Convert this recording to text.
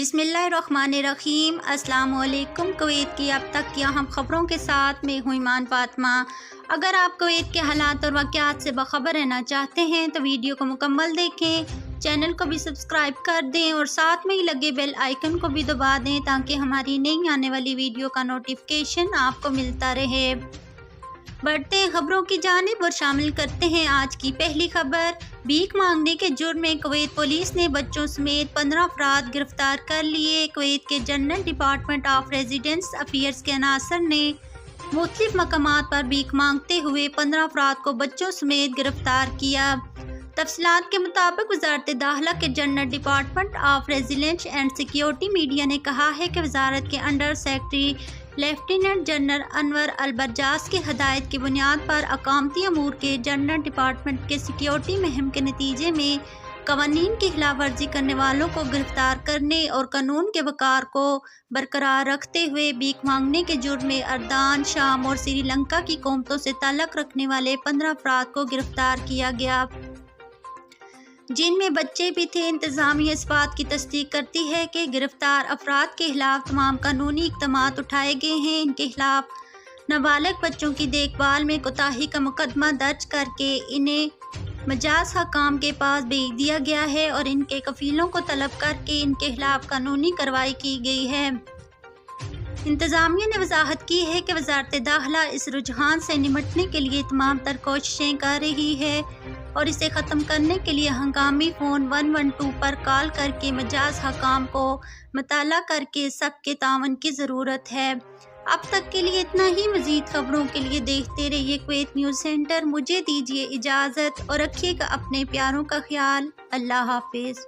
बिस्मिल्लाहिर्रहमानिर्रहीम। अस्सलाम वालेकुम। कुवैत की अब तक की अहम खबरों के साथ मैं हूँ ईमान फातिमा। अगर आप कुवैत के हालात और वाक़यात से बाखबर रहना चाहते हैं तो वीडियो को मुकम्मल देखें, चैनल को भी सब्सक्राइब कर दें और साथ में ही लगे बेल आइकन को भी दबा दें ताकि हमारी नई आने वाली वीडियो का नोटिफिकेशन आपको मिलता रहे। बढ़ते हैं खबरों की जानिब और शामिल करते हैं आज की पहली खबर। भीख मांगने के जुर्म में कुवैत पुलिस ने बच्चों समेत 15 अफराद गिरफ्तार कर लिए। कुवैत के general department of residence affairs के अनासर ने मुख्तलिफ मकामात पर भीख मांगते हुए 15 अफराद को बच्चों समेत गिरफ्तार किया। तफसीलात के मुताबिक वजारत दाखिला के general department of residence and security media ने कहा है कि वजारत के under secretary lieutenant general Anwar Al-Barjas की हदायत की बुनियाद पर अकामती अमूर के जनरल डिपार्टमेंट के सिक्योरिटी मुहिम के नतीजे में कवानीन की खिलाफ वर्जी करने वालों को गिरफ्तार करने और कानून के वक़ार को बरकरार रखते हुए भीख मांगने के जुर्म में अर्दान, शाम और श्रीलंका की कौमतों से ताल्लुक़ रखने वाले 15 अफराद को गिरफ्तार किया गया, जिनमें बच्चे भी थे। इंतज़ामिया इस बात की तस्दीक करती है कि गिरफ्तार अफराद के खिलाफ तमाम कानूनी इक़दामात उठाए गए हैं। इनके खिलाफ नाबालिग बच्चों की देखभाल में कोताही का मुकदमा दर्ज करके इन्हें मजाज हकाम के पास भेज दिया गया है और इनके कफीलों को तलब करके इनके खिलाफ कानूनी कार्रवाई की गई है। इंतज़ामिया ने वजाहत की है कि वजारत दाखिला इस रुझान से निमटने के लिए तमाम तर कोशिशें कर रही है और इसे ख़त्म करने के लिए हंगामी फ़ोन 112 पर कॉल करके मजाज हकाम को मुताला करके सबके तावन की ज़रूरत है। अब तक के लिए इतना ही। मज़ीद खबरों के लिए देखते रहिए कुवैत न्यूज़ सेंटर। मुझे दीजिए इजाज़त और रखिएगा अपने प्यारों का ख्याल। अल्लाह हाफिज़।